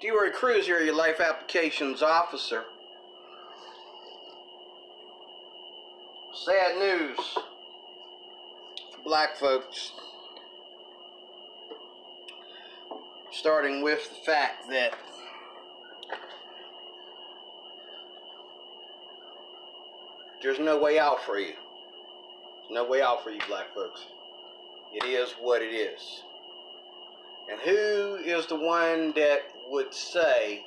DeRoy Cruz here, your Life Applications Officer. Sad news for black folks. Starting with the fact that there's no way out for you. There's no way out for you, black folks. It is what it is. And who is the one that would say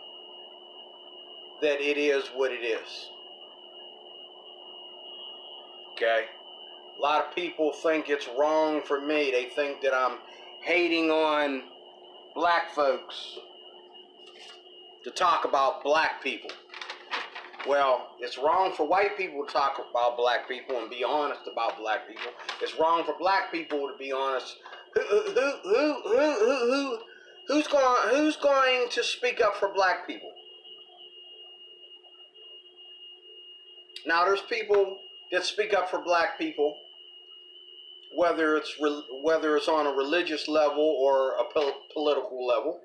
that it is what it is? Okay? A lot of people think it's wrong for me. They think that I'm hating on black folks to talk about black people. Well, it's wrong for white people to talk about black people and be honest about black people. It's wrong for black people to be honest. Who's going to speak up for black people? Now, there's people that speak up for black people, whether it's on a religious level or a political level,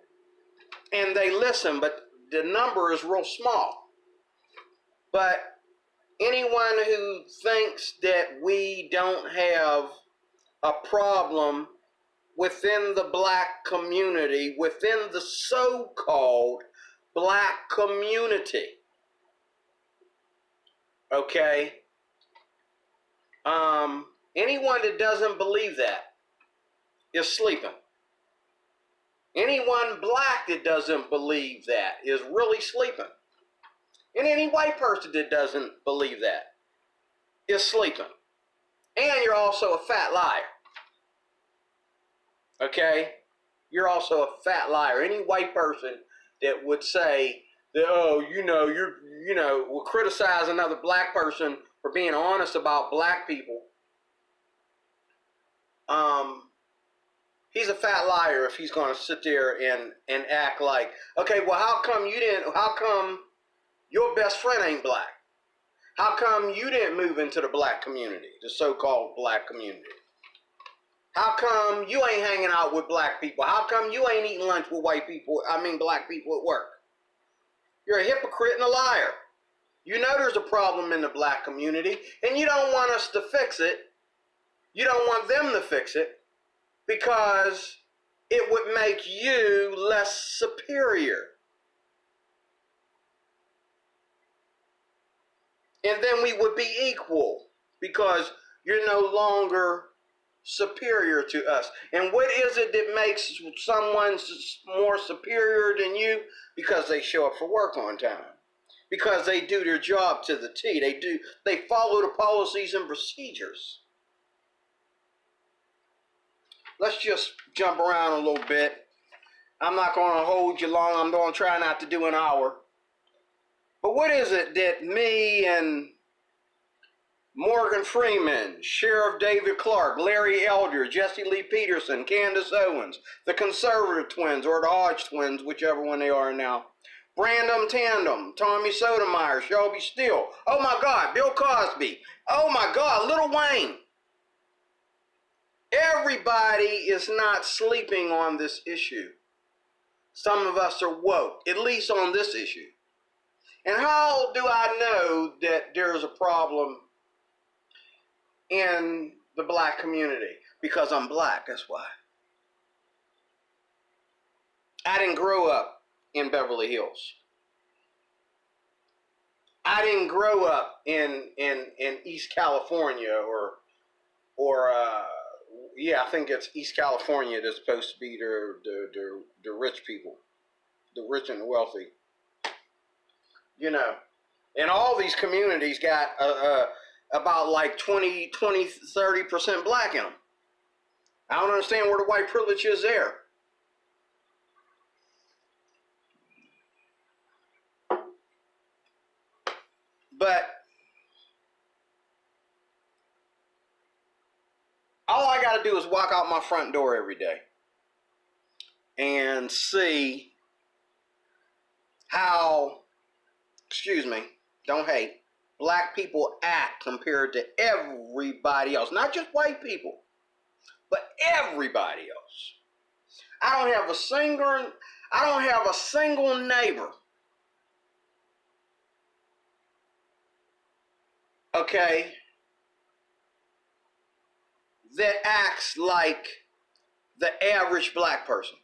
and they listen, but the number is real small. But anyone who thinks that we don't have a problem within the black community, within the so-called black community, okay? Anyone that doesn't believe that is sleeping. Anyone black that doesn't believe that is really sleeping. And any white person that doesn't believe that is sleeping. And you're also a fat liar. Okay? You're also a fat liar. Any white person that would say that, will criticize another black person for being honest about black people, he's a fat liar if he's going to sit there and act like, okay, well, how come your best friend ain't black? How come you didn't move into the black community, the so-called black community? How come you ain't hanging out with black people? How come you ain't eating lunch with black people at work? You're a hypocrite and a liar. You know there's a problem in the black community, and you don't want us to fix it. You don't want them to fix it because it would make you less superior. And then we would be equal because you're no longer superior to us. And what is it that makes someone more superior than you? Because they show up for work on time. Because they do their job to the T. They follow the policies and procedures. Let's just jump around a little bit. I'm not going to hold you long. I'm going to try not to do an hour. But what is it that me and Morgan Freeman, Sheriff David Clark, Larry Elder, Jesse Lee Peterson, Candace Owens, the Conservative Twins or the Hodge Twins, whichever one they are now, Brandon Tandem, Tommy Sotomayor, Shelby Steele, oh my God, Bill Cosby, oh my God, Lil Wayne. Everybody is not sleeping on this issue. Some of us are woke, at least on this issue. And how do I know that there's a problem in the black community? Because I'm black, that's why. I didn't grow up in Beverly Hills. I didn't grow up in East California I think it's East California that's supposed to be the rich people, the rich and the wealthy. And all these communities got about like 30% black in them. I don't understand where the white privilege is there. But all I got to do is walk out my front door every day and see how, don't hate, black people act compared to everybody else. Not just white people, but everybody else. I don't have a single I don't have a single neighbor, okay, that acts like the average black person.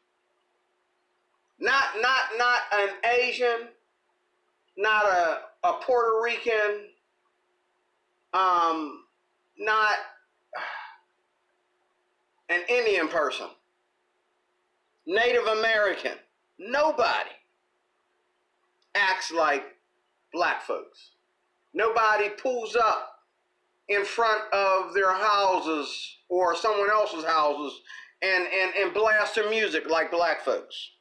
Not an Asian, not a Puerto Rican, not an Indian person, Native American. Nobody acts like black folks. Nobody pulls up in front of their houses or someone else's houses and blasts their music like black folks.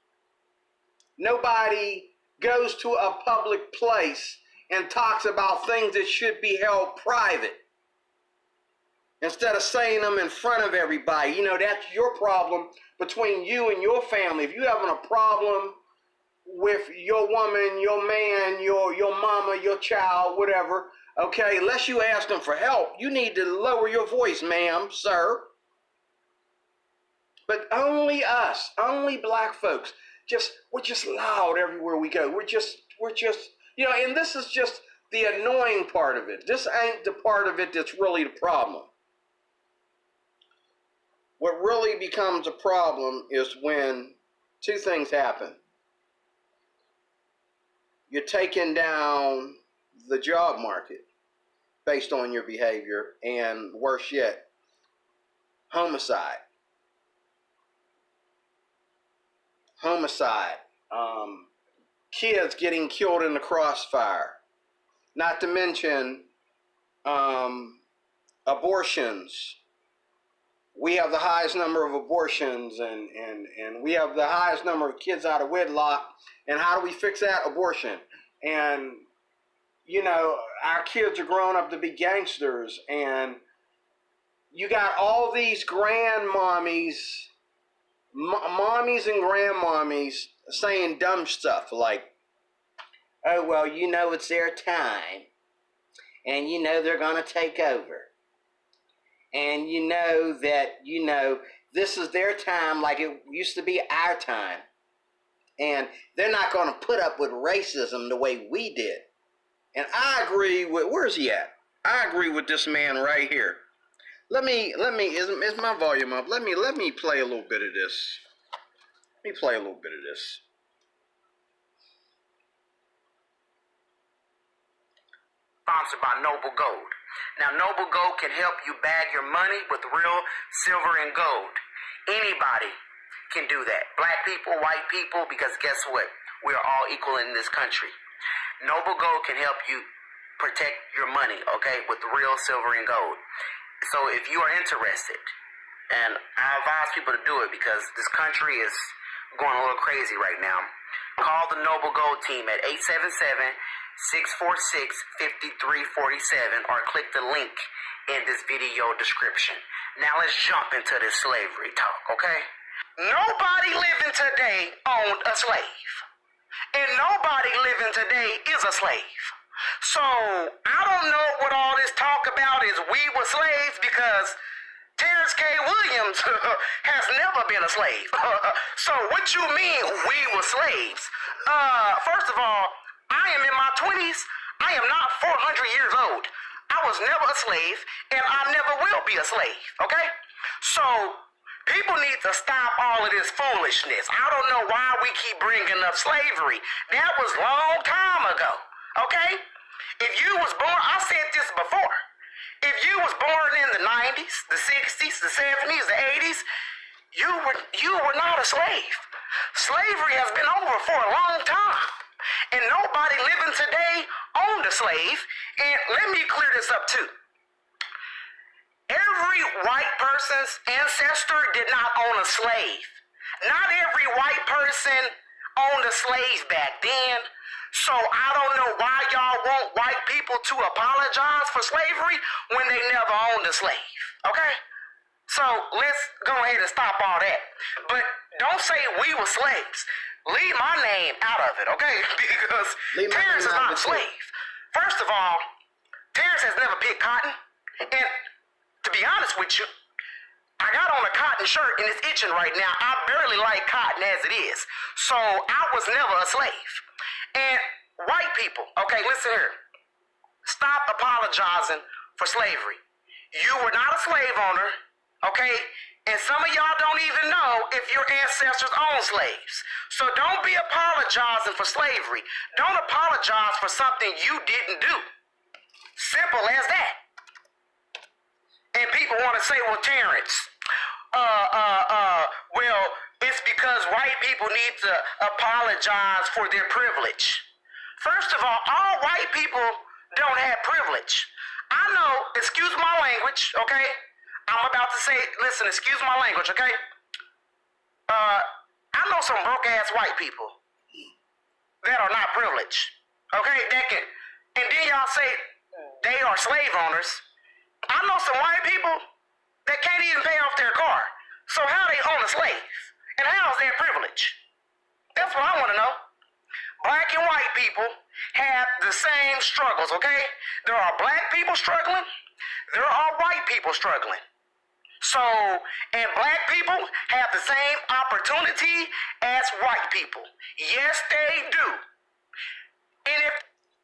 Nobody goes to a public place and talks about things that should be held private instead of saying them in front of everybody. You know, that's your problem between you and your family. If you're having a problem with your woman, your man, your mama, your child, whatever, okay, unless you ask them for help, you need to lower your voice, ma'am, sir. But only us, only black folks, we're just loud everywhere we go. We're just, you know, and this is just the annoying part of it. This ain't the part of it that's really the problem. What really becomes a problem is when two things happen. You're taking down the job market based on your behavior, and worse yet, homicide. Kids getting killed in the crossfire. Not to mention abortions. We have the highest number of abortions, and we have the highest number of kids out of wedlock. And how do we fix that? Abortion. And, you know, our kids are growing up to be gangsters, and you got all these grandmommies, mommies and grandmommies saying dumb stuff like, oh, well, you know, it's their time, and you know they're going to take over. And you know that, you know, this is their time like it used to be our time. And they're not going to put up with racism the way we did. And I agree with, where's he at? I agree with this man right here. Let me, is my volume up? Let me play a little bit of this. Let me play a little bit of this. Sponsored by Noble Gold. Now, Noble Gold can help you bag your money with real silver and gold. Anybody can do that. Black people, white people, because guess what? We are all equal in this country. Noble Gold can help you protect your money, okay, with real silver and gold. So if you are interested, and I advise people to do it because this country is going a little crazy right now, call the Noble Gold team at 877-646-5347 or click the link in this video description. Now let's jump into this slavery talk, okay? Nobody living today owned a slave. And nobody living today is a slave. So I don't know what all this talk about is we were slaves, because Terrence K. Williams has never been a slave. So what you mean we were slaves? First of all, I am in my 20s. I am not 400 years old. I was never a slave, and I never will be a slave, okay? So people need to stop all of this foolishness. I don't know why we keep bringing up slavery. That was a long time ago, okay? If you was born, I said this before, if you was born in the 90s, the 60s, the 70s, the 80s, you were not a slave. Slavery has been over for a long time. And nobody living today owned a slave. And let me clear this up too. Every white person's ancestor did not own a slave. Not every white person owned a slave back then. So I don't know why y'all want white people to apologize for slavery when they never owned a slave. Okay? So let's go ahead and stop all that. But don't say we were slaves. Leave my name out of it, okay? Because Terrence is not a slave. First of all, Terrence has never picked cotton. And to be honest with you, I got on a cotton shirt and it's itching right now. I barely like cotton as it is. So I was never a slave. And white people, okay, listen here. Stop apologizing for slavery. You were not a slave owner, okay? And some of y'all don't even know if your ancestors owned slaves. So don't be apologizing for slavery. Don't apologize for something you didn't do. Simple as that. And people want to say, well, Terrence, well, it's because white people need to apologize for their privilege. First of all white people don't have privilege. I know, excuse my language, okay? I'm about to say, listen, excuse my language, okay? I know some broke-ass white people that are not privileged, okay? And then y'all say they are slave owners. I know some white people that can't even pay off their car. So how they own a slave? And how is that privilege? That's what I want to know. Black and white people have the same struggles, okay? There are black people struggling. There are white people struggling. So, and black people have the same opportunity as white people. Yes, they do. And if...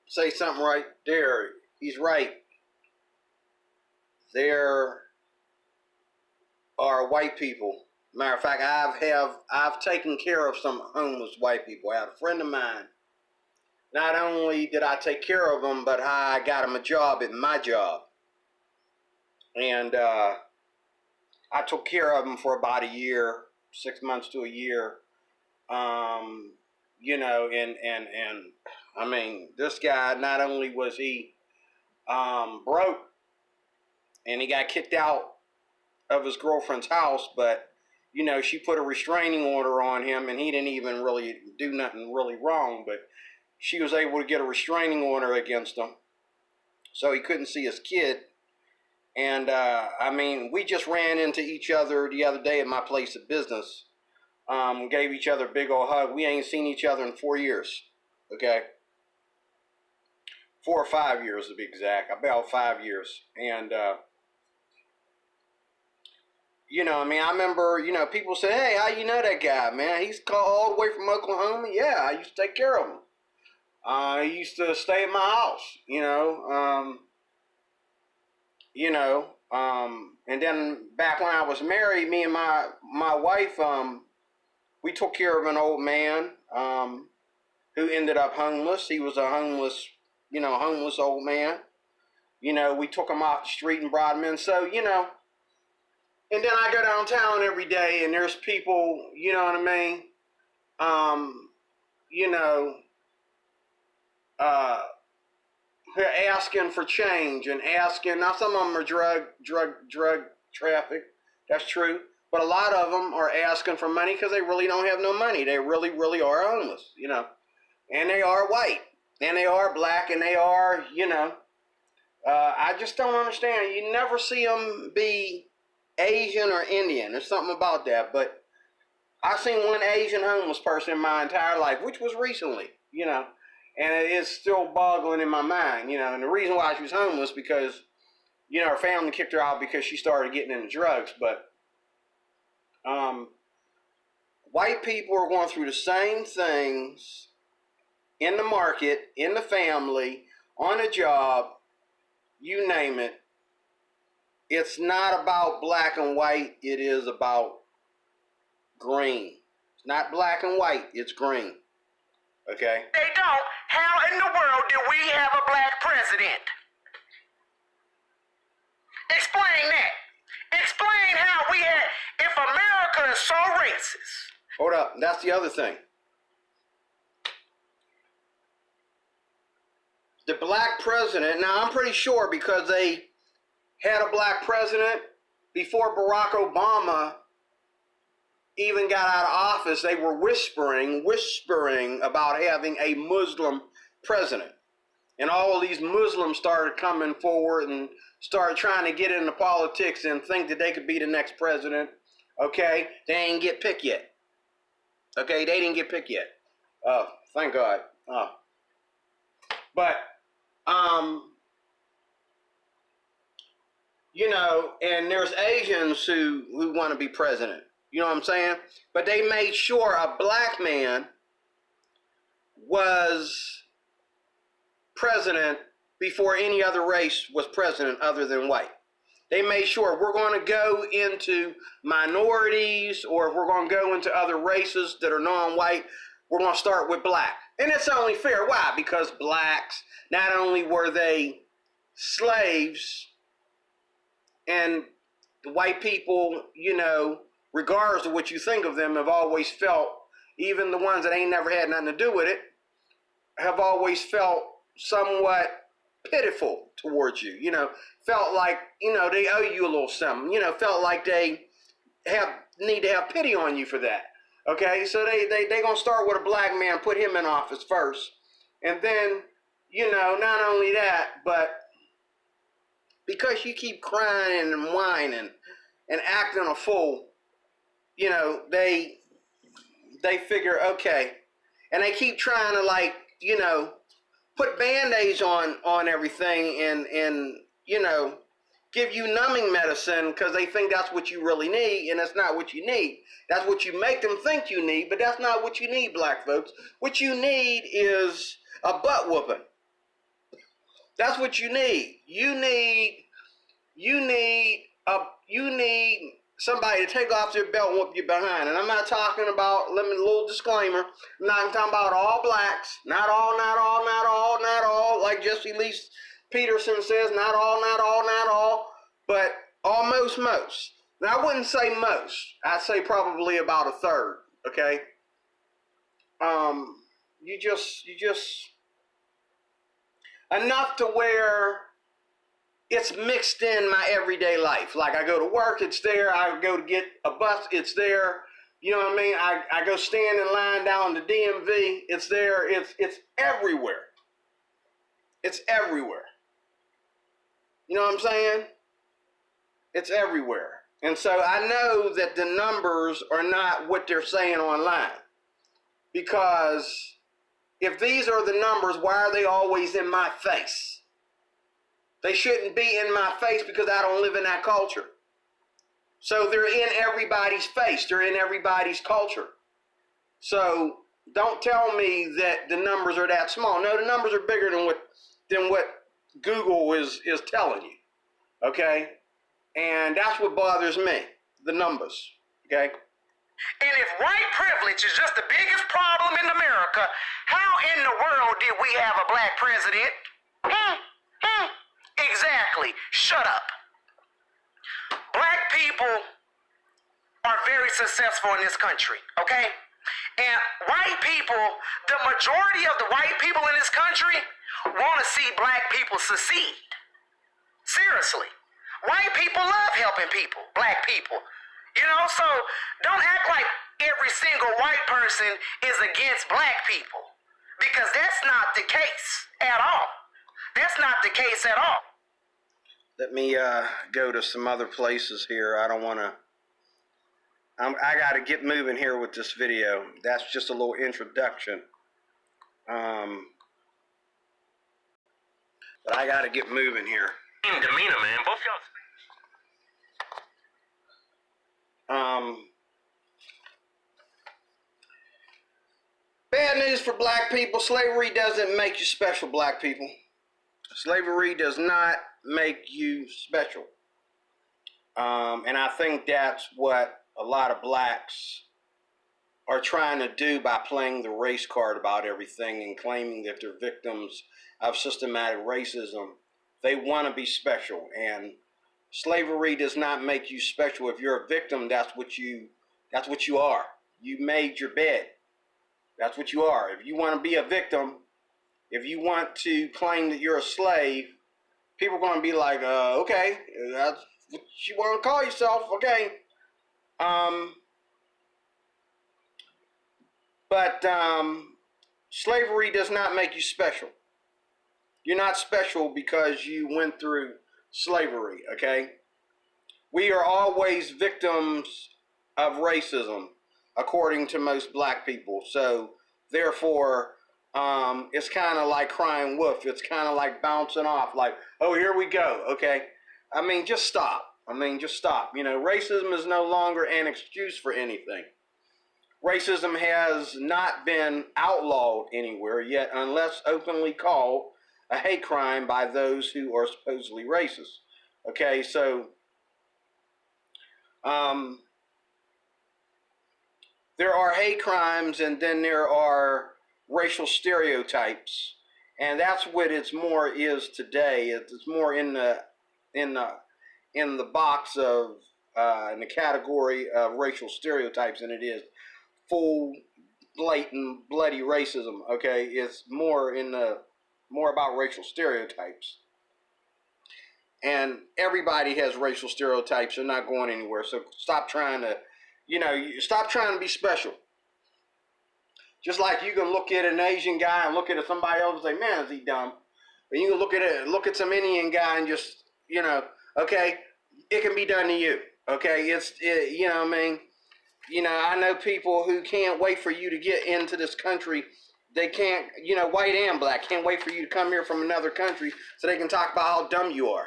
Say something right there. He's right. There are white people. Matter of fact, I've taken care of some homeless white people. I had a friend of mine. Not only did I take care of them, but I got him a job at my job. And I took care of him for about a year, 6 months to a year. You know, and I mean, this guy, not only was he broke and he got kicked out of his girlfriend's house, but you know, she put a restraining order on him, and he didn't even really do nothing really wrong, but she was able to get a restraining order against him, so he couldn't see his kid. And I mean, we just ran into each other the other day at my place of business. Gave each other a big old hug. We ain't seen each other in 4 years, okay? 4 or 5 years to be exact, about 5 years. And you know, I mean, I remember, you know, people say, hey, how you know that guy, man? He's called all the way from Oklahoma. Yeah, I used to take care of him. He used to stay at my house, you know. And then back when I was married, me and my wife, we took care of an old man who ended up homeless. He was a homeless old man. You know, we took him off the street and brought him in. So, you know, and then I go downtown every day, and there's people, you know what I mean? You know, who are asking for change and asking. Now, some of them are drug traffic. That's true. But a lot of them are asking for money because they really don't have no money. They really, really are homeless, you know. And they are white, and they are black, and they are, you know. I just don't understand. You never see them be Asian or Indian. There's something about that. But I've seen one Asian homeless person in my entire life, which was recently, you know. And it is still boggling in my mind, you know. And the reason why she was homeless because, you know, her family kicked her out because she started getting into drugs. But white people are going through the same things in the market, in the family, on a job, you name it. It's not about black and white. It is about green. It's not black and white. It's green. Okay? They don't. How in the world do we have a black president? Explain that. Explain how we had, if America is so racist. Hold up. That's the other thing. The black president, now I'm pretty sure because they had a black president before Barack Obama even got out of office, they were whispering about having a Muslim president. And all of these Muslims started coming forward and started trying to get into politics and think that they could be the next president. Okay? They ain't get picked yet. Okay? They didn't get picked yet. Oh, thank God. Oh. But, you know, and there's Asians who want to be president. You know what I'm saying? But they made sure a black man was president before any other race was president other than white. They made sure we're going to go into minorities, or if we're going to go into other races that are non-white, we're going to start with black. And it's only fair. Why? Because blacks, not only were they slaves, and the white people, you know, regardless of what you think of them, have always felt, even the ones that ain't never had nothing to do with it, have always felt somewhat pitiful towards you, you know, felt like, you know, they owe you a little something, you know, felt like they need to have pity on you for that. Okay, so they gonna start with a black man, put him in office first, and then, you know, not only that, but because you keep crying and whining and acting a fool, you know, they figure, okay, and they keep trying to, like, you know, put band-aids on everything and you know, give you numbing medicine because they think that's what you really need, and that's not what you need. That's what you make them think you need, but that's not what you need, black folks. What you need is a butt whooping. That's what you need. You need somebody to take off their belt and whoop you behind. And I'm not talking about, a little disclaimer, I'm not talking about all blacks. Not all, like Jesse Lee Peterson says, not all, but almost most. Now, I wouldn't say most. I'd say probably about a third, okay? You just enough to where it's mixed in my everyday life. Like, I go to work, it's there. I go to get a bus, it's there. You know what I mean? I go stand in line down the DMV, it's there. It's everywhere. It's everywhere. You know what I'm saying? It's everywhere. And so I know that the numbers are not what they're saying online. Because if these are the numbers, why are they always in my face? They shouldn't be in my face because I don't live in that culture. So they're in everybody's face. They're in everybody's culture. So don't tell me that the numbers are that small. No, the numbers are bigger than what Google is telling you. Okay? And that's what bothers me, the numbers. Okay? And if white privilege is just the biggest problem in America, how in the world did we have a black president? Exactly. Shut up. Black people are very successful in this country, okay? And white people, the majority of the white people in this country want to see black people succeed. Seriously. White people love helping people, black people. You know, so don't act like every single white person is against black people, because that's not the case at all. That's not the case at all. Let me go to some other places here. I don't want to... I got to get moving here with this video. That's just a little introduction. But I got to get moving here. Demeanor, man. Both y'all. Bad news for black people. Slavery doesn't make you special, black people. Slavery does not make you special. And I think that's what a lot of blacks are trying to do by playing the race card about everything and claiming that they're victims of systematic racism. They want to be special, and slavery does not make you special. If you're a victim, that's what you are. You made your bed. That's what you are. If you want to be a victim, if you want to claim that you're a slave, people are going to be like, okay, that's what you want to call yourself, okay. But slavery does not make you special. You're not special because you went through slavery, okay? We are always victims of racism, according to most black people. So, therefore, it's kind of like crying wolf. It's kind of like bouncing off, like, oh, here we go, okay? I mean, just stop. Just stop. Racism is no longer an excuse for anything. Racism has not been outlawed anywhere yet, unless openly called a hate crime by those who are supposedly racist. Okay, so there are hate crimes, and then there are racial stereotypes, and that's what it's more is today. It's more in the box of in the category of racial stereotypes than it is full blatant bloody racism. Okay, it's more about racial stereotypes, and everybody has racial stereotypes. They're not going anywhere. So stop trying to stop trying to be special. Just like you can look at an Asian guy and look at somebody else and say, man, is he dumb? But you can look at some Indian guy and just, okay, it can be done to you. Okay, I know people who can't wait for you to get into this country. They can't, white and black, can't wait for you to come here from another country so they can talk about how dumb you are.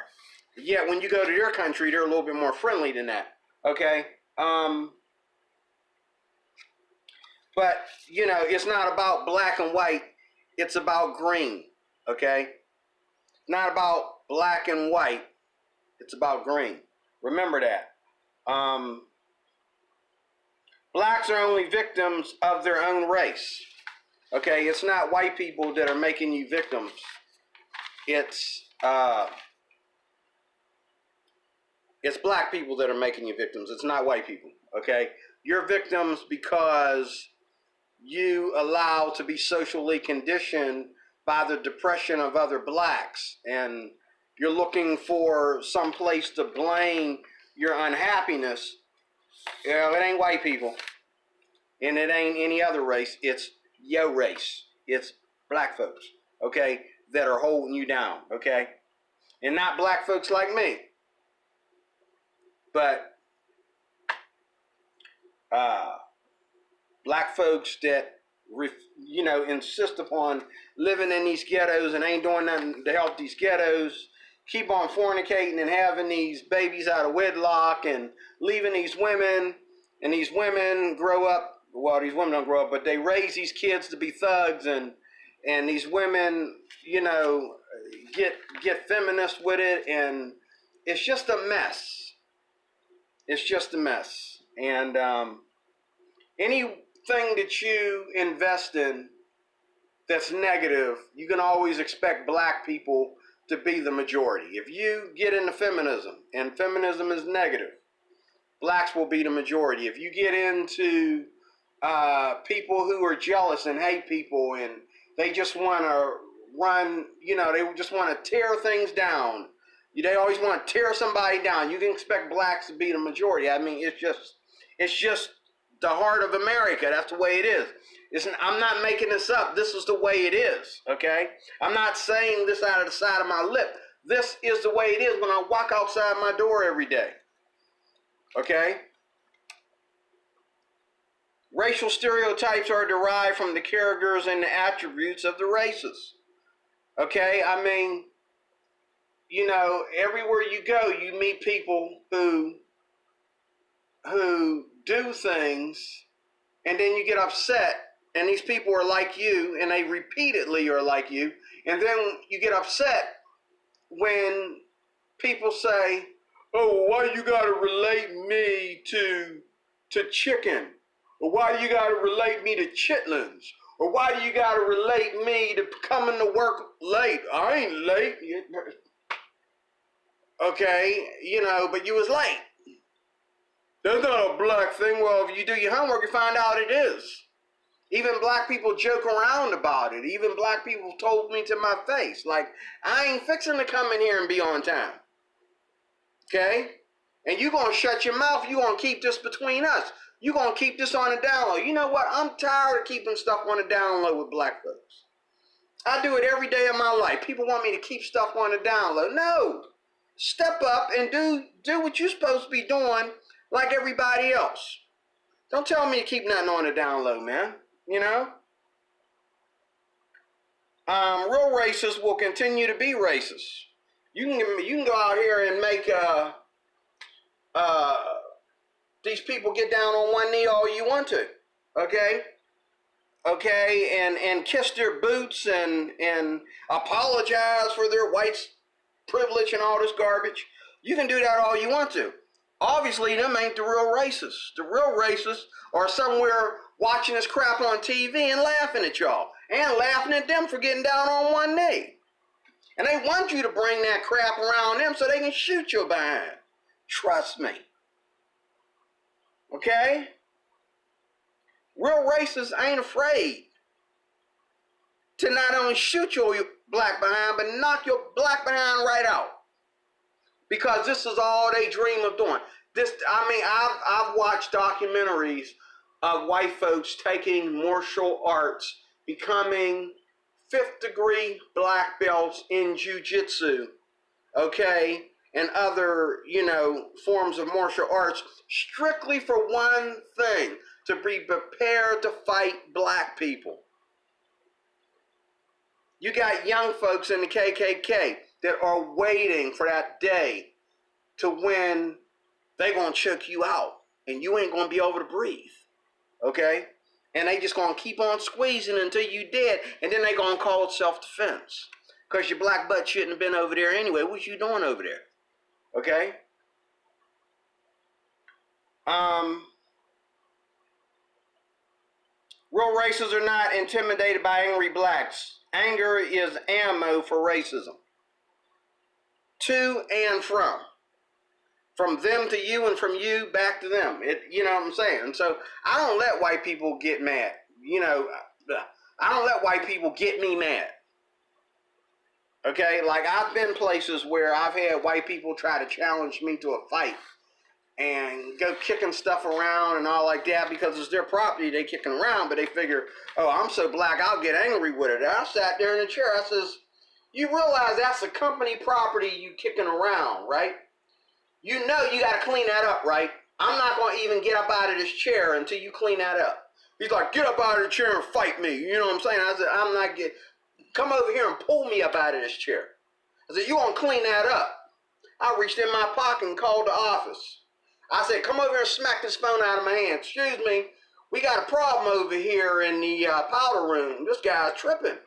Yet when you go to their country, they're a little bit more friendly than that. Okay? But, it's not about black and white. It's about green. Okay? Not about black and white. It's about green. Remember that. Blacks are only victims of their own race. Okay? It's not white people that are making you victims. It's black people that are making you victims. It's not white people. Okay? You're victims because you allow to be socially conditioned by the depression of other blacks, and you're looking for some place to blame your unhappiness. It ain't white people, and it ain't any other race. It's your race. It's black folks, okay, that are holding you down, okay, and not black folks like me, but black folks that insist upon living in these ghettos and ain't doing nothing to help these ghettos, keep on fornicating and having these babies out of wedlock and leaving these women, and these women grow up, well, these women don't grow up, but they raise these kids to be thugs, and these women, get feminist with it, and it's just a mess. It's just a mess. And anything that you invest in that's negative, you can always expect black people to be the majority. If you get into feminism, and feminism is negative, blacks will be the majority. If you get into people who are jealous and hate people, and they just want to run, they just want to tear things down. They always want to tear somebody down. You can expect blacks to be the majority. I mean, it's just the heart of America. That's the way it is. I'm not making this up. This is the way it is, okay? I'm not saying this out of the side of my lip. This is the way it is when I walk outside my door every day, okay? Racial stereotypes are derived from the characters and the attributes of the races, okay? I mean, everywhere you go, you meet people who do things, and then you get upset, and these people are like you, and they repeatedly are like you, and then you get upset when people say, oh, why you gotta relate me to chicken? Or why do you gotta relate me to chitlins? Or why do you gotta relate me to coming to work late? I ain't late. Okay, but you was late. That's not a black thing. Well, if you do your homework, you find out it is. Even black people joke around about it. Even black people told me to my face, like, I ain't fixing to come in here and be on time. Okay? And you gonna shut your mouth. You gonna keep this between us. You gonna keep this on the down low. You know what? I'm tired of keeping stuff on the down low with black folks. I do it every day of my life. People want me to keep stuff on the down low. No. Step up and do what you're supposed to be doing like everybody else. Don't tell me to keep nothing on the down low, man. Real racists will continue to be racist. You can go out here and make these people get down on one knee all you want to, okay? Okay, and kiss their boots and apologize for their white privilege and all this garbage. You can do that all you want to. Obviously, them ain't the real racists. The real racists are somewhere watching this crap on TV and laughing at y'all. And laughing at them for getting down on one knee. And they want you to bring that crap around them so they can shoot you behind. Trust me. Okay? Real racists ain't afraid to not only shoot your black behind, but knock your black behind right out. Because this is all they dream of doing. I've watched documentaries of white folks taking martial arts, becoming 5th degree black belts in jiu-jitsu, okay, and other, forms of martial arts, strictly for one thing, to be prepared to fight black people. You got young folks in the KKK that are waiting for that day to when they gonna choke you out and you ain't gonna be able to breathe, okay? And they just gonna keep on squeezing until you dead, and then they gonna call it self-defense. Because your black butt shouldn't have been over there anyway. What you doing over there? Okay? Real racists are not intimidated by angry blacks. Anger is ammo for racism. To and from. From them to you and from you back to them. You know what I'm saying? So I don't let white people get mad. I don't let white people get me mad. Okay? Like, I've been places where I've had white people try to challenge me to a fight and go kicking stuff around and all like that because it's their property they kicking around, but they figure, oh, I'm so black, I'll get angry with it. And I sat there in the chair. I says, you realize that's a company property you kicking around, right? You know you got to clean that up, right? I'm not going to even get up out of this chair until you clean that up. He's like, get up out of the chair and fight me. You know what I'm saying? I said, I'm not getting, come over here and pull me up out of this chair. I said, you want to clean that up? I reached in my pocket and called the office. I said, come over here and smack this phone out of my hand. Excuse me, we got a problem over here in the powder room. This guy's tripping.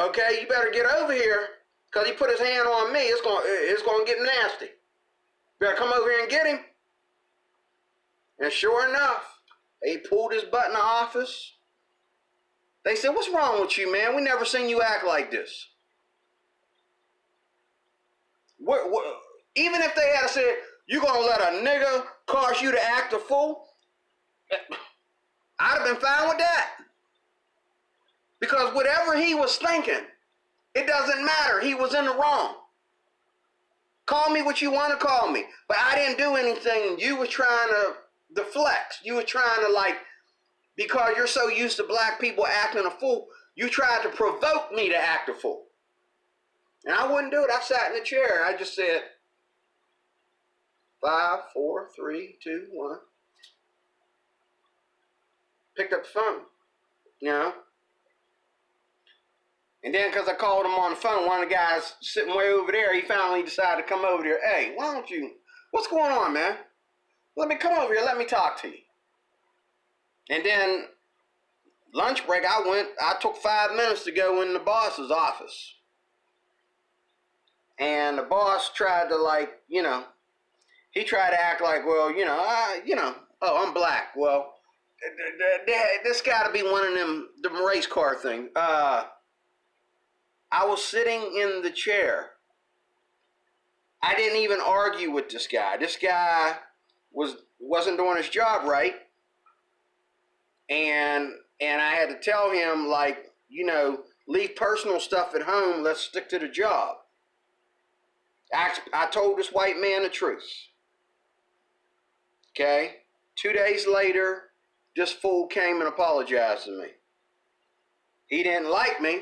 Okay, you better get over here because he put his hand on me. It's going to get nasty. Better come over here and get him. And sure enough, they pulled his butt in the office. They said, what's wrong with you, man? We never seen you act like this. Even if they had said, you gonna let a nigga cause you to act a fool? I'd have been fine with that. Because whatever he was thinking, it doesn't matter. He was in the wrong. Call me what you want to call me. But I didn't do anything. You were trying to deflect. You were trying to, because you're so used to black people acting a fool, you tried to provoke me to act a fool. And I wouldn't do it. I sat in the chair. I just said, 5, 4, 3, 2, 1. Picked up the phone, And then because I called him on the phone, one of the guys sitting way over there, he finally decided to come over there. Hey, what's going on, man? Let me come over here. Let me talk to you. And then lunch break, I took 5 minutes to go in the boss's office. And the boss tried to he tried to act like, well, oh, I'm black. Well, this got to be one of them race car thing. I was sitting in the chair. I didn't even argue with this guy. This guy wasn't doing his job right. And I had to tell him, leave personal stuff at home. Let's stick to the job. I told this white man the truth. Okay? 2 days later, this fool came and apologized to me. He didn't like me,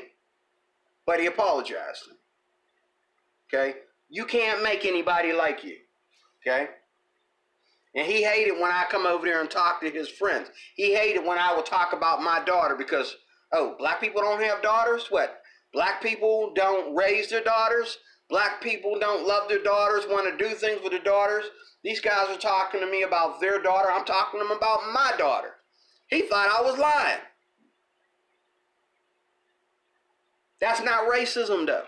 but he apologized to me. Okay? You can't make anybody like you. Okay? And he hated when I come over there and talk to his friends. He hated when I would talk about my daughter because, oh, black people don't have daughters? What? Black people don't raise their daughters? Black people don't love their daughters, want to do things with their daughters. These guys are talking to me about their daughter. I'm talking to them about my daughter. He thought I was lying. That's not racism, though.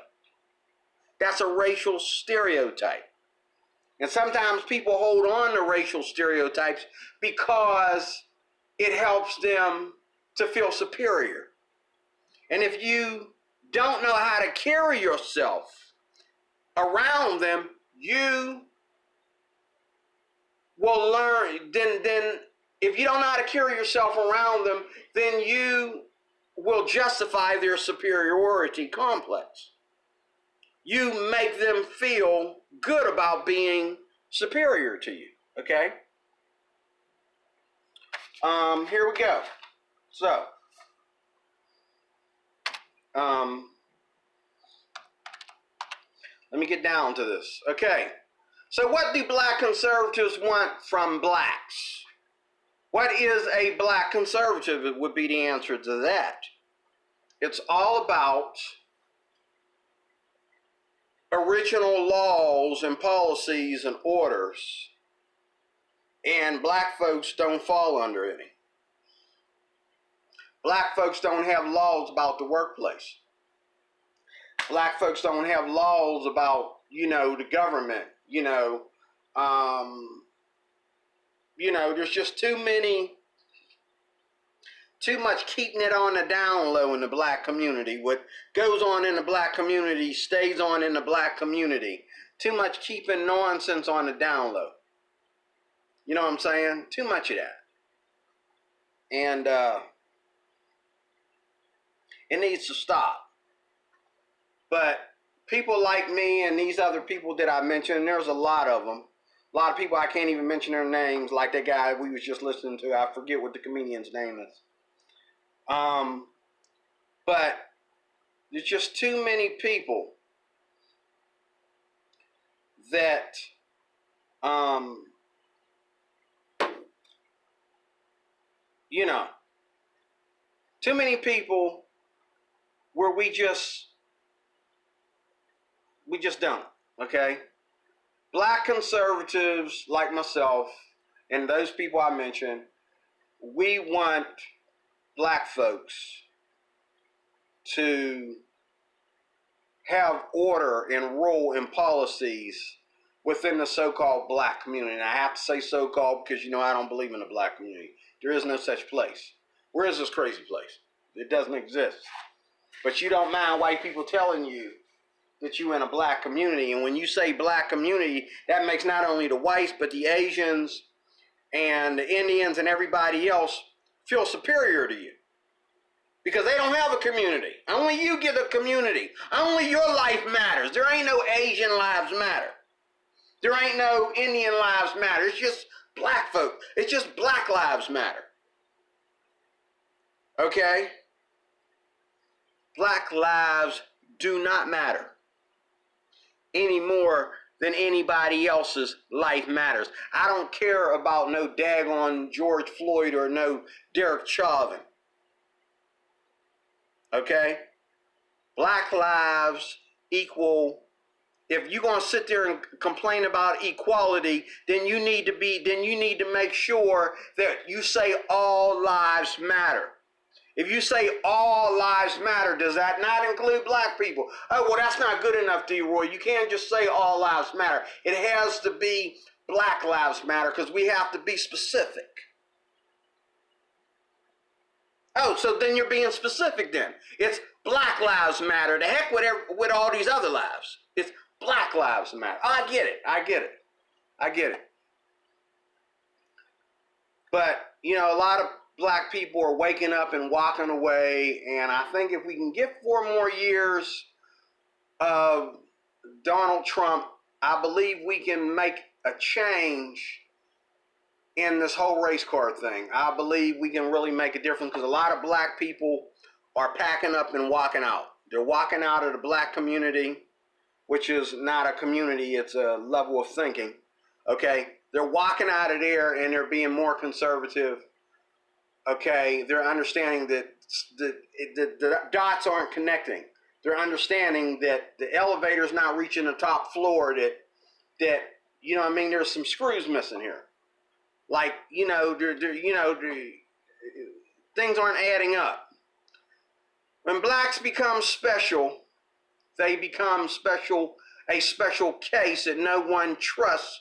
That's a racial stereotype. And sometimes people hold on to racial stereotypes because it helps them to feel superior. And if you don't know how to carry yourself around them, you will learn. Then if you don't know how to carry yourself around them, then you will justify their superiority complex. You make them feel good about being superior to you, okay? Here we go. So, let me get down to this. Okay, so what do black conservatives want from blacks? What is a black conservative? It would be the answer to that. It's all about original laws and policies and orders, and black folks don't fall under any. Black folks don't have laws about the workplace. Black folks don't have laws about, the government, there's just too much keeping it on the down low in the black community. What goes on in the black community stays on in the black community. Too much keeping nonsense on the down low. You know what I'm saying? Too much of that. And it needs to stop. But people like me and these other people that I mentioned, there's a lot of them. A lot of people, I can't even mention their names, like that guy we was just listening to. I forget what the comedian's name is. But there's just too many people that too many people where we just don't, okay? Black conservatives like myself and those people I mentioned, we want black folks to have order and rule and policies within the so-called black community. And I have to say so-called because, I don't believe in the black community. There is no such place. Where is this crazy place? It doesn't exist. But you don't mind white people telling you that you're in a black community. And when you say black community, that makes not only the whites, but the Asians and the Indians and everybody else feel superior to you. Because they don't have a community. Only you get a community. Only your life matters. There ain't no Asian lives matter. There ain't no Indian lives matter. It's just black folk. It's just black lives matter. Okay? Black lives do not matter any more than anybody else's life matters. I don't care about no daggone George Floyd or no Derek Chauvin. Okay? Black lives equal. If you're going to sit there and complain about equality, then you need to make sure that you say all lives matter. If you say all lives matter, does that not include black people? Oh, well, that's not good enough, D-Roy. You can't just say all lives matter. It has to be black lives matter because we have to be specific. Oh, so then you're being specific then. It's black lives matter. The heck with all these other lives. It's black lives matter. Oh, I get it. But, a lot of black people are waking up and walking away, and I think if we can get 4 more years of Donald Trump, I believe we can make a change in this whole race card thing. I believe we can really make a difference because a lot of black people are packing up and walking out. They're walking out of the black community, which is not a community, it's a level of thinking, okay? They're walking out of there and they're being more conservative. Okay, they're understanding that the dots aren't connecting. They're understanding that the elevator's not reaching the top floor, that you know what I mean, there's some screws missing here. Like, things aren't adding up. When blacks become special, they become special, a special case that no one trusts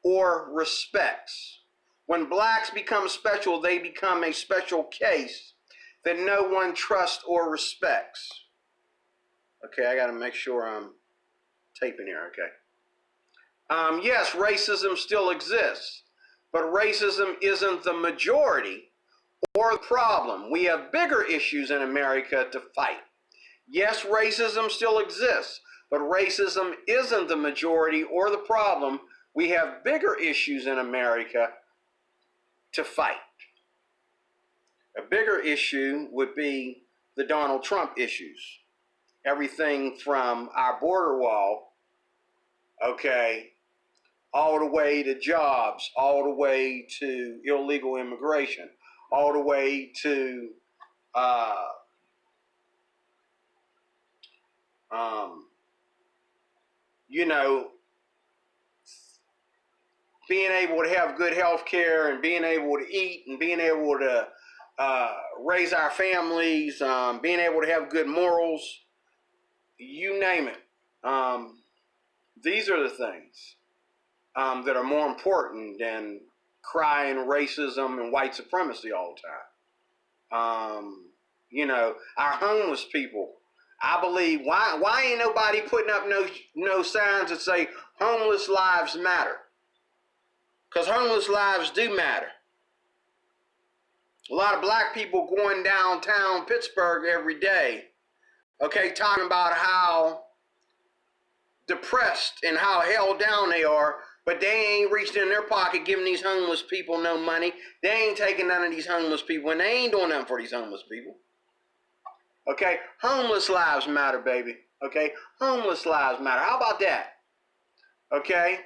or respects. When blacks become special, they become a special case that no one trusts or respects. Okay, I got to make sure I'm taping here, okay. Yes, racism still exists, but racism isn't the majority or the problem. We have bigger issues in America to fight. Yes, racism still exists, but racism isn't the majority or the problem. We have bigger issues in America to fight. A bigger issue would be the Donald Trump issues. Everything from our border wall, okay, all the way to jobs, all the way to illegal immigration, all the way to being able to have good health care and being able to eat and being able to raise our families, being able to have good morals, you name it. These are the things that are more important than crying racism and white supremacy all the time. Our homeless people, I believe, why ain't nobody putting up no signs that say homeless lives matter? Because homeless lives do matter. A lot of black people going downtown Pittsburgh every day, okay, talking about how depressed and how held down they are, but they ain't reached in their pocket giving these homeless people no money. They ain't taking none of these homeless people, and they ain't doing nothing for these homeless people. Okay, homeless lives matter, baby. Okay, homeless lives matter. How about that? Okay,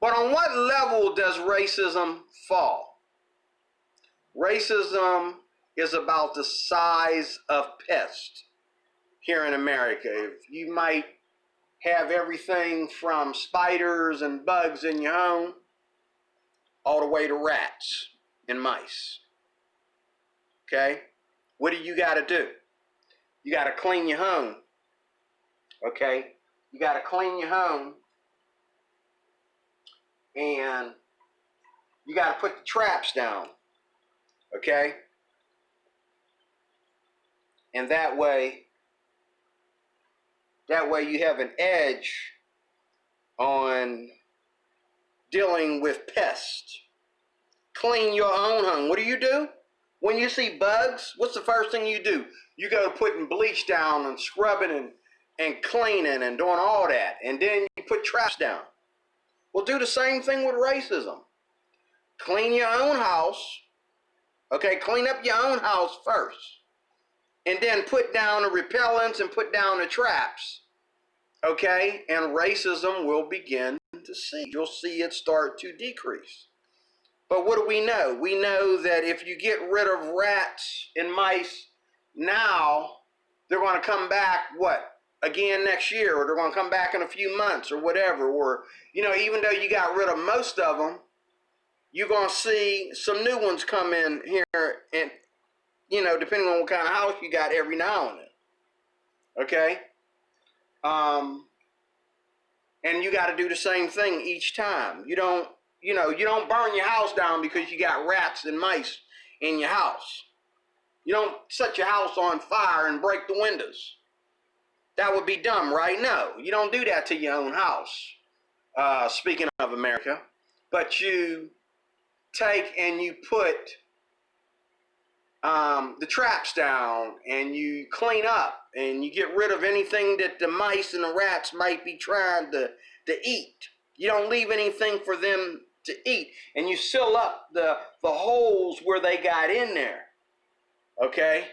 but on what level does racism fall? Racism is about the size of pest here in America. You might have everything from spiders and bugs in your home all the way to rats and mice. Okay? What do you got to do? You got to clean your home. Okay? You got to clean your home, and you got to put the traps down. Okay? And that way you have an edge on dealing with pests. Clean your own home. What do? When you see bugs, what's the first thing you do? You go putting bleach down and scrubbing and cleaning and doing all that. And then you put traps down. Well, do the same thing with racism. Clean your own house. Okay, clean up your own house first. And then put down the repellents and put down the traps. Okay, and racism will begin to cease. You'll see it start to decrease. But what do we know? We know that if you get rid of rats and mice now, they're going to come back, again next year, or they're going to come back in a few months or whatever. Or, even though you got rid of most of them, you're going to see some new ones come in here and, depending on what kind of house you got every now and then. Okay? And you got to do the same thing each time. You don't burn your house down because you got rats and mice in your house. You don't set your house on fire and break the windows. That would be dumb, right? No, you don't do that to your own house. Speaking of America, but you take and you put the traps down and you clean up and you get rid of anything that the mice and the rats might be trying to eat. You don't leave anything for them to eat, and you seal up the holes where they got in there. Okay?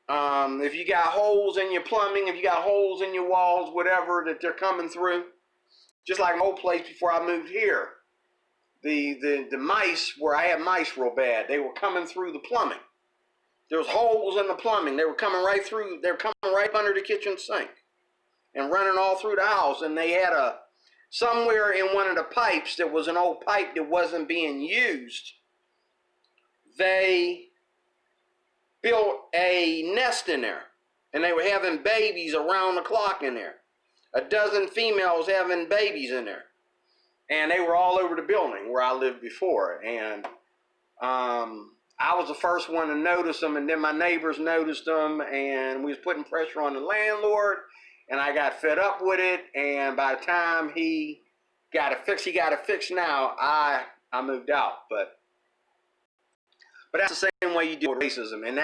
If you got holes in your plumbing, if you got holes in your walls, whatever that they're coming through, just like my old place before I moved here, the mice, where I had mice real bad, they were coming through the plumbing. There was holes in the plumbing. They were coming right through. They were coming right under the kitchen sink and running all through the house. And they had somewhere in one of the pipes that was an old pipe that wasn't being used. They built a nest in there, and they were having babies around the clock in there. A dozen females having babies in there, and they were all over the building where I lived before. And I was the first one to notice them, and then my neighbors noticed them, and we was putting pressure on the landlord, and I got fed up with it. And by the time he got it fixed now, I moved out. But that's the same way you deal with racism, and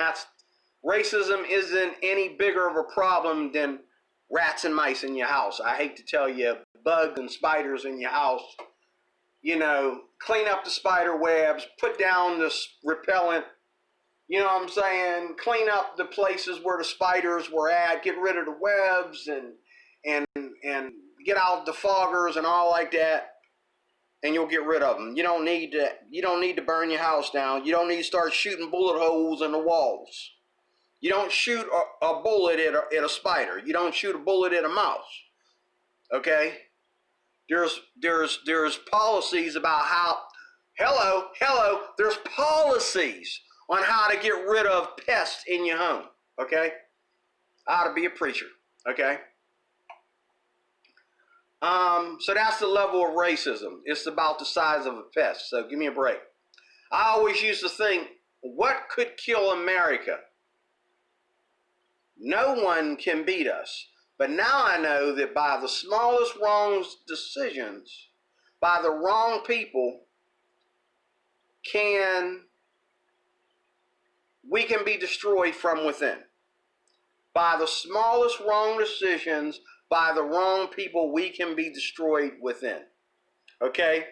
racism isn't any bigger of a problem than rats and mice in your house. I hate to tell you, bugs and spiders in your house. You know, clean up the spider webs, put down the repellent, you know what I'm saying? Clean up the places where the spiders were at, get rid of the webs and get out the foggers and all like that, and you'll get rid of them. You don't need to burn your house down. You don't need to start shooting bullet holes in the walls. You don't shoot a bullet at a spider. You don't shoot a bullet at a mouse. Okay? There's policies about how, there's policies on how to get rid of pests in your home. Okay? I ought to be a preacher. Okay? So that's the level of racism. It's about the size of a pest. So give me a break. I always used to think, what could kill America? No one can beat us. But now I know that by the smallest wrong decisions, by the wrong people, we can be destroyed from within. By the smallest wrong decisions, by the wrong people, we can be destroyed within. Okay?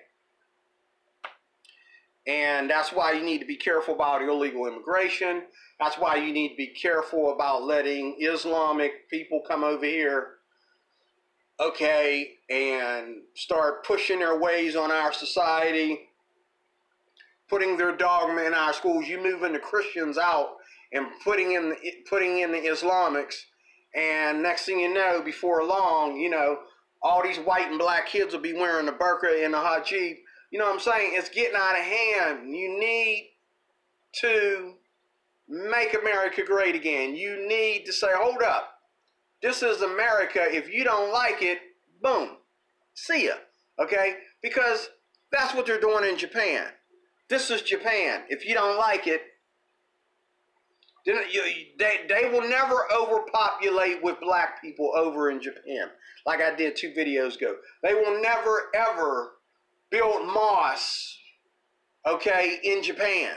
And that's why you need to be careful about illegal immigration. That's why you need to be careful about letting Islamic people come over here, okay, and start pushing their ways on our society, putting their dogma in our schools. You moving the Christians out and putting in the Islamics, and next thing you know, before long, you know, all these white and black kids will be wearing the burqa and the hijab. You know what I'm saying? It's getting out of hand. You need to make America great again. You need to say, hold up. This is America. If you don't like it, boom. See ya. Okay? Because that's what they're doing in Japan. This is Japan. If you don't like it, they will never overpopulate with black people over in Japan. Like I did 2 videos ago. They will never, ever build mosques, okay, in Japan.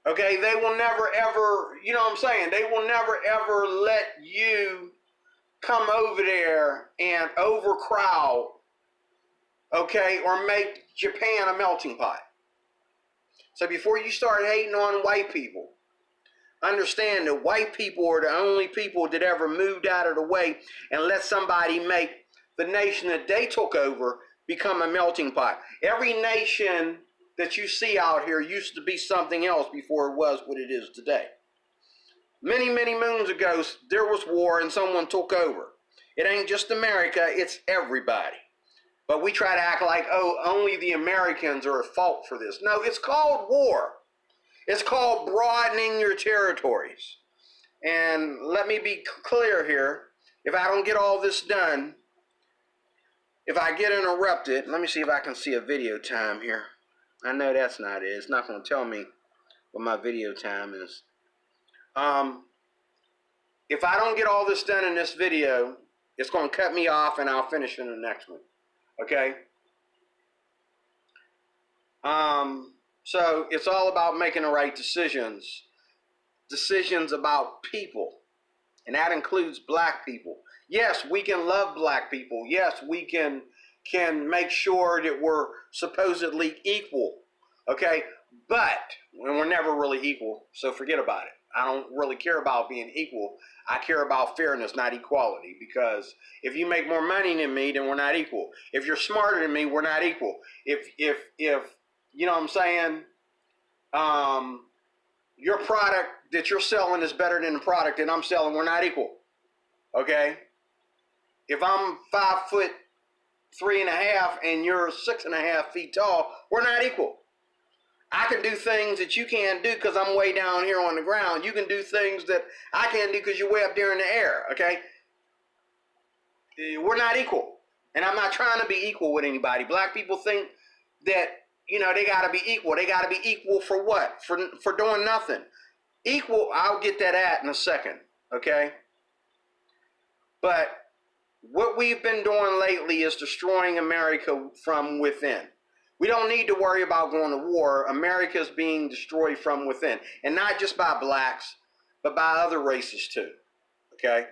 Okay, they will never ever, you know what I'm saying? They will never ever let you come over there and overcrowd, okay, or make Japan a melting pot. So before you start hating on white people, understand that white people are the only people that ever moved out of the way and let somebody make the nation that they took over become a melting pot. Every nation that you see out here used to be something else before it was what it is today. Many, many moons ago, there was war and someone took over. It ain't just America, it's everybody. But we try to act like, oh, only the Americans are at fault for this. No, it's called war. It's called broadening your territories. And let me be clear here. If I don't get all this done, if I get interrupted, let me see if I can see a video time here. I know that's not it. It's not going to tell me what my video time is. If I don't get all this done in this video, it's going to cut me off and I'll finish in the next one. Okay? So it's all about making the right decisions. Decisions about people. And that includes black people. Yes, we can love black people. Yes, we can make sure that we're supposedly equal. Okay? But we're never really equal, so forget about it. I don't really care about being equal. I care about fairness, not equality. Because if you make more money than me, then we're not equal. If you're smarter than me, we're not equal. If you know what I'm saying? your product that you're selling is better than the product that I'm selling. We're not equal. Okay? If I'm 5'3.5" and you're 6.5 feet tall, we're not equal. I can do things that you can't do because I'm way down here on the ground. You can do things that I can't do because you're way up there in the air, okay? We're not equal. And I'm not trying to be equal with anybody. Black people think that, they got to be equal. They got to be equal for what? For doing nothing. Equal, I'll get that at in a second, okay? But what we've been doing lately is destroying America from within. We don't need to worry about going to war. America is being destroyed from within. And not just by blacks, but by other races too. Okay?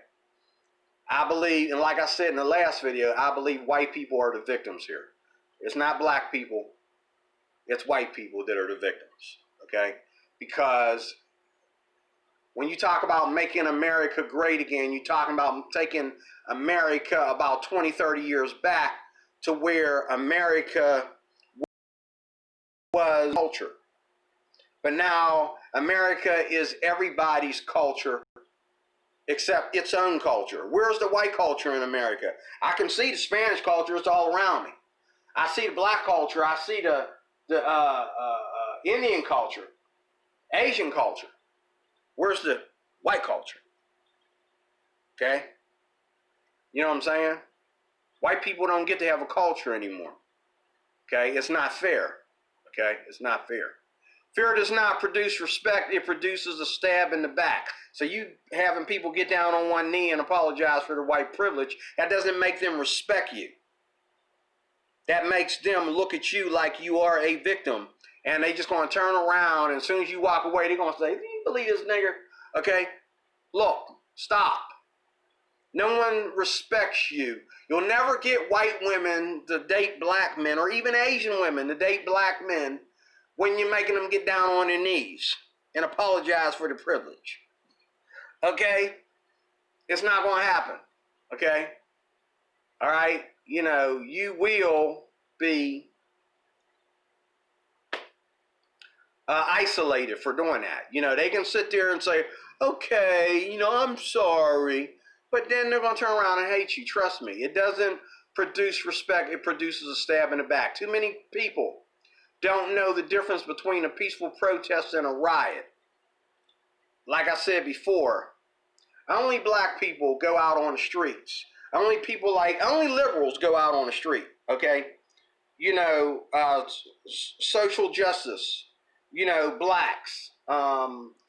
I believe, and like I said in the last video, I believe white people are the victims here. It's not black people. It's white people that are the victims. Okay? Because when you talk about making America great again, you're talking about taking America about 20, 30 years back to where America was culture. But now America is everybody's culture except its own culture. Where's the white culture in America? I can see the Spanish culture, it's all around me. I see the black culture, I see the Indian culture, Asian culture. Where's the white culture? Okay? You know what I'm saying? White people don't get to have a culture anymore. Okay? It's not fair. Okay? It's not fair. Fear does not produce respect. It produces a stab in the back. So you having people get down on one knee and apologize for their white privilege, that doesn't make them respect you. That makes them look at you like you are a victim. And they just going to turn around, and as soon as you walk away, they're going to say, do you believe this nigger? Okay? Look, stop. No one respects you. You'll never get white women to date black men, or even Asian women to date black men, when you're making them get down on their knees and apologize for the privilege. Okay? It's not going to happen. Okay? All right? You will be isolated for doing that. They can sit there and say, okay, I'm sorry. But then they're going to turn around and hate you. Trust me. It doesn't produce respect. It produces a stab in the back. Too many people don't know the difference between a peaceful protest and a riot. Like I said before, only black people go out on the streets. Only liberals go out on the street, okay? Social justice, blacks,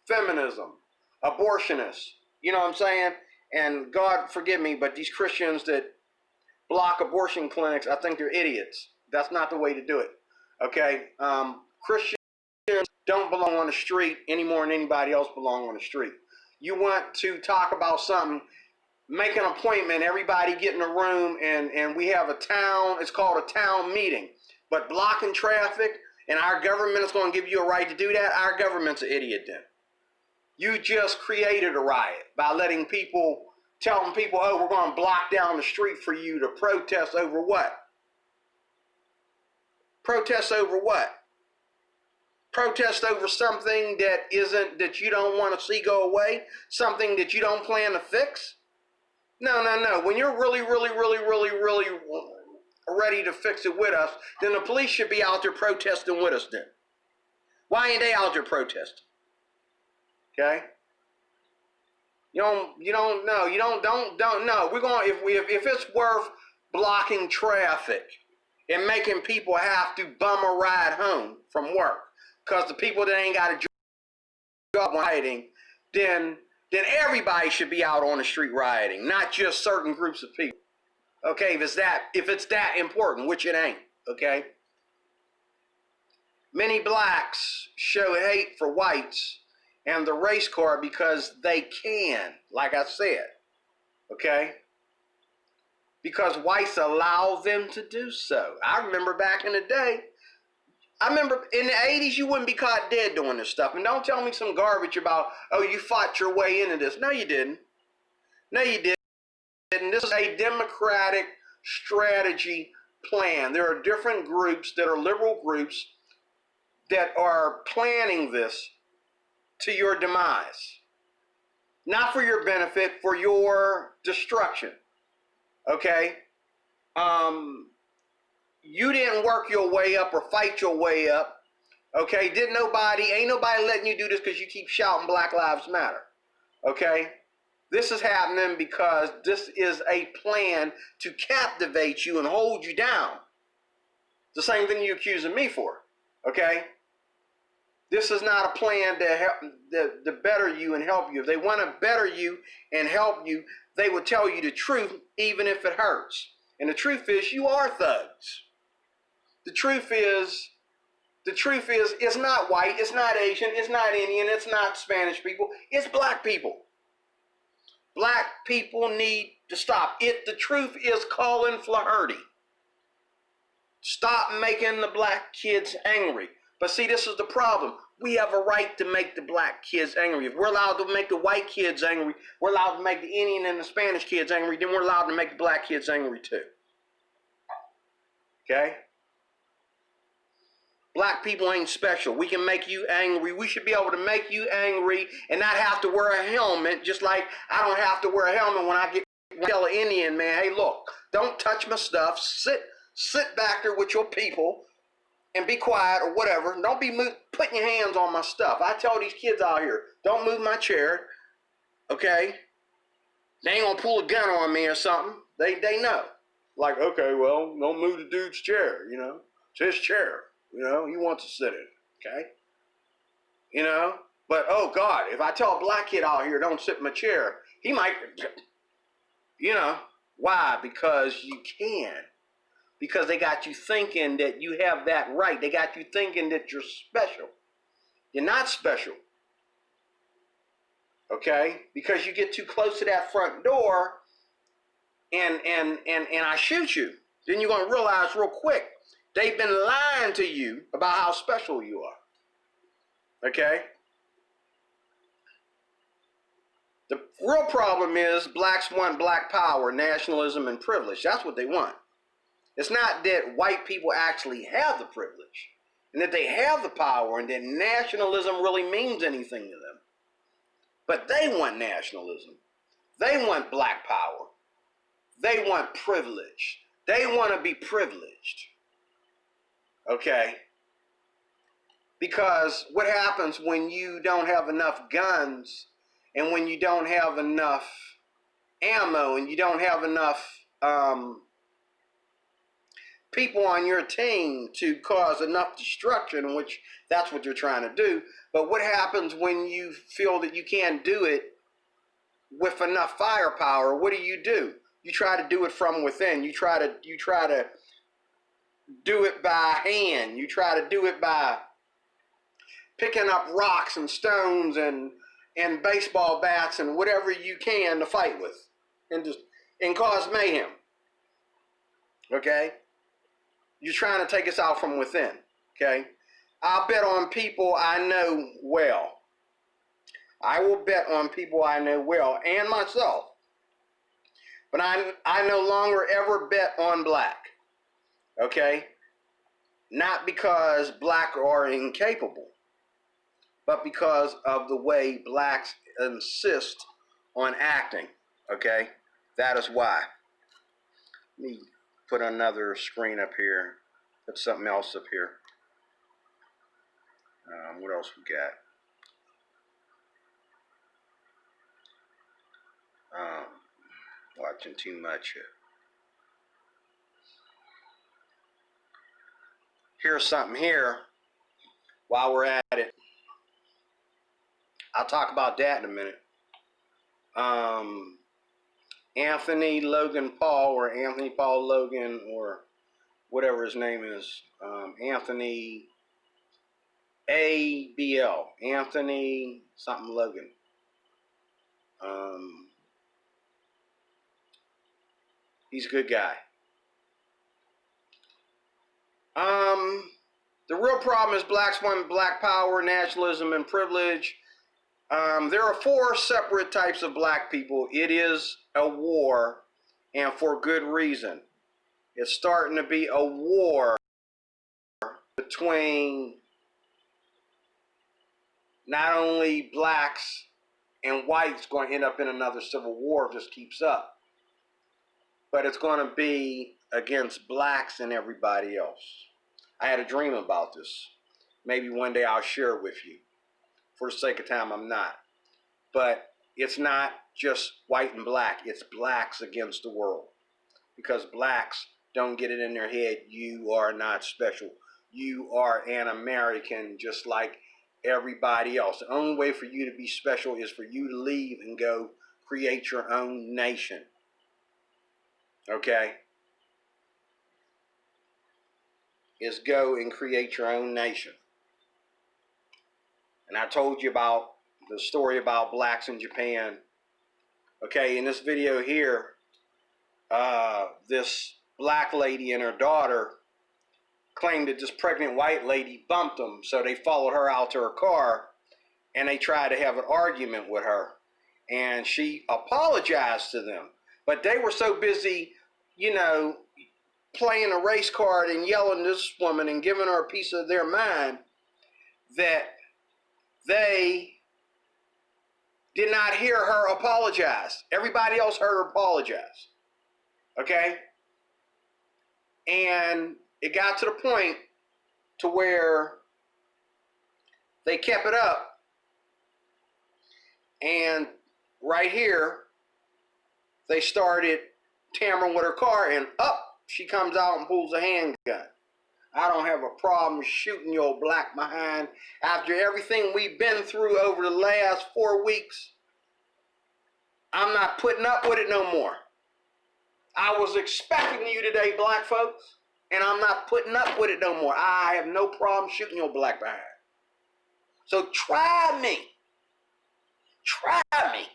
feminism, abortionists, you know what I'm saying? And God forgive me, but these Christians that block abortion clinics, I think they're idiots. That's not the way to do it. Okay, Christians don't belong on the street any more than anybody else belong on the street. You want to talk about something, make an appointment, everybody get in a room, and we have a town, it's called a town meeting. But blocking traffic, and our government is going to give you a right to do that, our government's an idiot then. You just created a riot by telling people, oh, we're going to block down the street for you to protest over what? Protest over what? Protest over something that you don't want to see go away? Something that you don't plan to fix? No. When you're really ready to fix it with us, then the police should be out there protesting with us then. Why ain't they out there protesting? Okay? You don't know. We're going if it's worth blocking traffic and making people have to bum a ride home from work because the people that ain't got a job rioting, then everybody should be out on the street rioting, not just certain groups of people. Okay, if it's that important, which it ain't, okay? Many blacks show hate for whites and the race card because they can, like I said, okay? Because whites allow them to do so. I remember back in the day, in the 80s, you wouldn't be caught dead doing this stuff. And don't tell me some garbage about, oh, you fought your way into this. No, you didn't. No, you didn't. This is a democratic strategy plan. There are different groups that are liberal groups that are planning this to your demise. Not for your benefit, for your destruction. Okay? You didn't work your way up or fight your way up. Okay? Ain't nobody letting you do this because you keep shouting Black Lives Matter. Okay? This is happening because this is a plan to captivate you and hold you down. It's the same thing you're accusing me for. Okay? This is not a plan to help to better you and help you. If they want to better you and help you, they would tell you the truth even if it hurts. And the truth is you are thugs. The truth is it's not white, it's not Asian, it's not Indian, it's not Spanish people, it's black people. Black people need to stop it. The truth is Colin Flaherty. Stop making the black kids angry. But see, this is the problem. We have a right to make the black kids angry. If we're allowed to make the white kids angry, we're allowed to make the Indian and the Spanish kids angry, then we're allowed to make the black kids angry too. Okay? Black people ain't special. We can make you angry. We should be able to make you angry and not have to wear a helmet, just like I don't have to wear a helmet when I tell an Indian man, hey, look, don't touch my stuff. Sit back there with your people and be quiet or whatever. Don't be putting your hands on my stuff. I tell these kids out here, don't move my chair, okay? They ain't gonna pull a gun on me or something. They know. Like, okay, well, don't move the dude's chair, you know? It's his chair. You know, he wants to sit in it, okay? You know, but oh God, if I tell a black kid out here, don't sit in my chair, he might, you know, why? Because you can. Because they got you thinking that you have that right. They got you thinking that you're special. You're not special, okay? Because you get too close to that front door and I shoot you. Then you're gonna realize real quick, they've been lying to you about how special you are. Okay? The real problem is blacks want black power, nationalism, and privilege. That's what they want. It's not that white people actually have the privilege and that they have the power and that nationalism really means anything to them. But they want nationalism. They want black power. They want privilege. They want to be privileged. Okay? Because what happens when you don't have enough guns and when you don't have enough ammo and you don't have enough people on your team to cause enough destruction, which that's what you're trying to do. But what happens when you feel that you can't do it with enough firepower? What do? You try to do it from within. You try to do it by hand. You try to do it by picking up rocks and stones and baseball bats and whatever you can to fight with and cause mayhem. Okay? You're trying to take us out from within. Okay? I'll bet on people I know well. I will bet on people I know well and myself. But I no longer ever bet on black. Okay? Not because black are incapable, but because of the way blacks insist on acting. Okay? That is why. Let me put another screen up here. Put something else up here. What else we got? Watching too much. Here's something here while we're at it. I'll talk about that in a minute. Anthony Logan Paul, or Anthony Paul Logan, or whatever his name is. Anthony ABL. Anthony something Logan. He's a good guy. The real problem is blacks want black power, nationalism, and privilege. There are 4 separate types of black people. It is a war, and for good reason. It's starting to be a war between not only blacks and whites going to end up in another civil war if this keeps up, but it's going to be against blacks and everybody else. I had a dream about this. Maybe one day I'll share it with you. For the sake of time, I'm not. But it's not just white and black. It's blacks against the world. Because blacks don't get it in their head, you are not special. You are an American just like everybody else. The only way for you to be special is for you to leave and go create your own nation. Okay? Is go and create your own nation. And I told you about the story about blacks in Japan. Okay, in this video here, this black lady and her daughter claimed that this pregnant white lady bumped them, so they followed her out to her car and they tried to have an argument with her. And she apologized to them. But they were so busy, you know, playing a race card and yelling at this woman and giving her a piece of their mind that they did not hear her apologize. Everybody else heard her apologize. Okay? And it got to the point to where they kept it up. And right here, they started tampering with her car, and up she comes out and pulls a handgun. I don't have a problem shooting your black behind after everything we've been through over the last 4 weeks. I'm not putting up with it no more. I was expecting you today, black folks, and I'm not putting up with it no more. I have no problem shooting your black behind. So try me. Try me.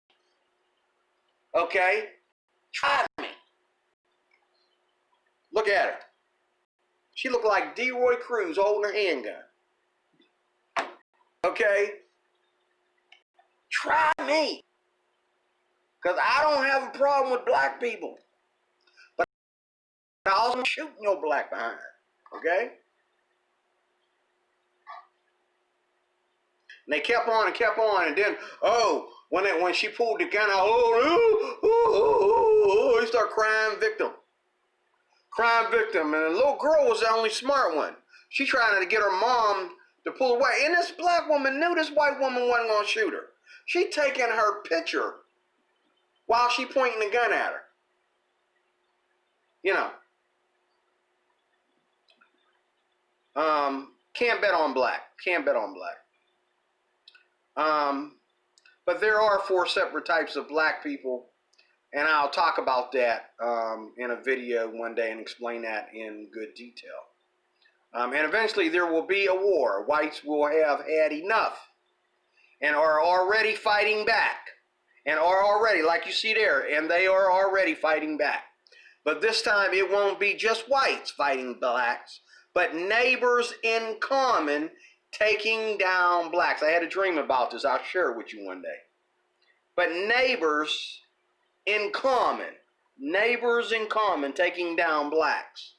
Okay? Try me. Look at her. She looked like DeRoy Cruz holding her handgun. Okay? Try me. Because I don't have a problem with black people. But I also am shooting your black behind. Okay? And they kept on and kept on. And then, when she pulled the gun out, he started crying victim. Crime victim, and the little girl was the only smart one. She tried to get her mom to pull away, and this black woman knew this white woman wasn't going to shoot her. She taking her picture while she pointing the gun at her. You know. Can't bet on black. Can't bet on black. But there are 4 separate types of black people. And I'll talk about that in a video one day and explain that in good detail. And eventually there will be a war. Whites will have had enough and are already fighting back. And are already, like you see there, and they are already fighting back. But this time it won't be just whites fighting blacks, but neighbors in common taking down blacks. I had a dream about this. I'll share it with you one day. But neighbors in common taking down blacks,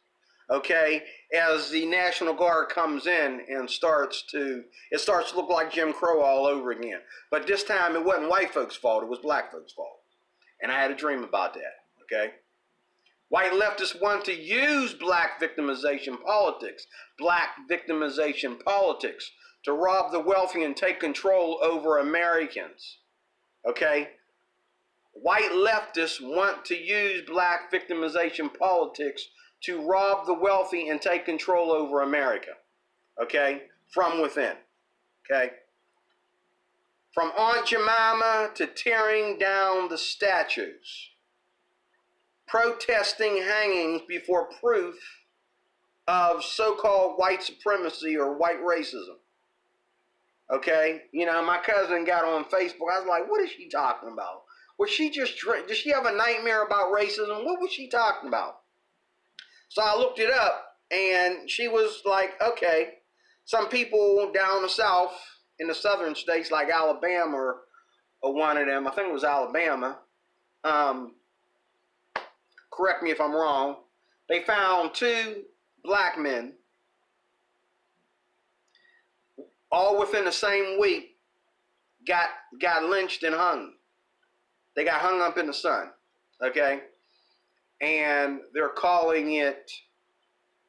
okay, as the National Guard comes in and starts to look like Jim Crow all over again. But this time it wasn't white folks' fault, it was black folks' fault. And I had a dream about that, okay? White leftists want to use black victimization politics to rob the wealthy and take control over Americans, okay? White leftists want to use black victimization politics to rob the wealthy and take control over America, okay, from within, okay? From Aunt Jemima to tearing down the statues, protesting hangings before proof of so-called white supremacy or white racism, okay? You know, my cousin got on Facebook. I was like, what is she talking about? Was she just, did she have a nightmare about racism? What was she talking about? So I looked it up, and she was like, okay, some people down the south in the southern states like Alabama or one of them, I think it was Alabama, correct me if I'm wrong, they found 2 black men all within the same week got lynched and hung. They got hung up in the sun. Okay, and they're calling it.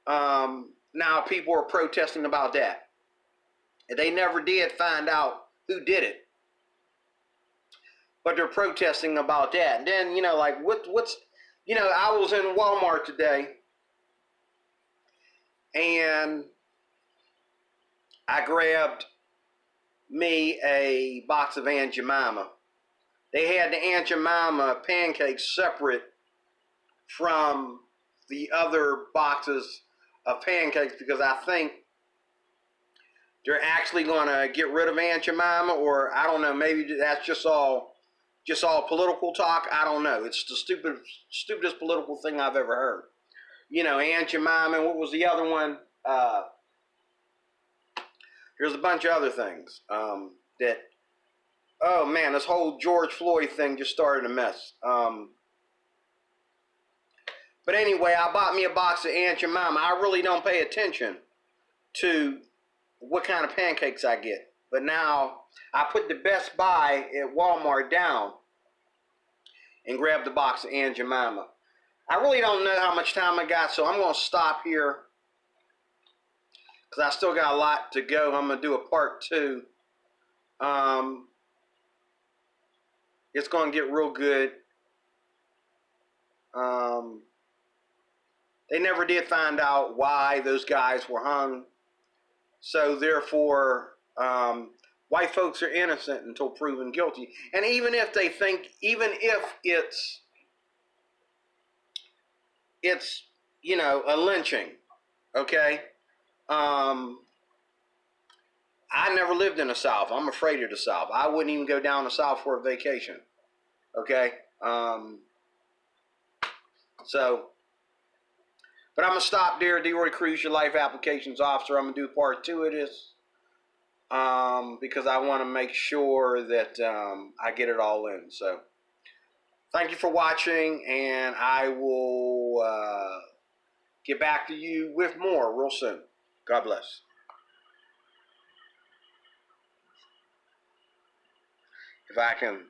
Now people are protesting about that. They never did find out who did it, but they're protesting about that. And then like what's I was in Walmart today, and I grabbed me a box of Aunt Jemima. They had the Aunt Jemima pancakes separate from the other boxes of pancakes because I think they're actually going to get rid of Aunt Jemima, or I don't know, maybe that's just all political talk. I don't know. It's the stupidest political thing I've ever heard. Aunt Jemima, and what was the other one? There's a bunch of other things that, oh man, this whole George Floyd thing just started a mess. But anyway, I bought me a box of Aunt Jemima. I really don't pay attention to what kind of pancakes I get. But now I put the Best Buy at Walmart down and grabbed the box of Aunt Jemima. I really don't know how much time I got, so I'm going to stop here because I still got a lot to go. I'm going to do a part 2. It's going to get real good. They never did find out why those guys were hung. So therefore, white folks are innocent until proven guilty. And even if it's a lynching, okay? I never lived in the South. I'm afraid of the South. I wouldn't even go down the South for a vacation, okay? But I'm going to stop there. DeRoy Cruz, your life applications officer. I'm going to do part 2 of this because I want to make sure that I get it all in. So thank you for watching, and I will get back to you with more real soon. God bless. If I can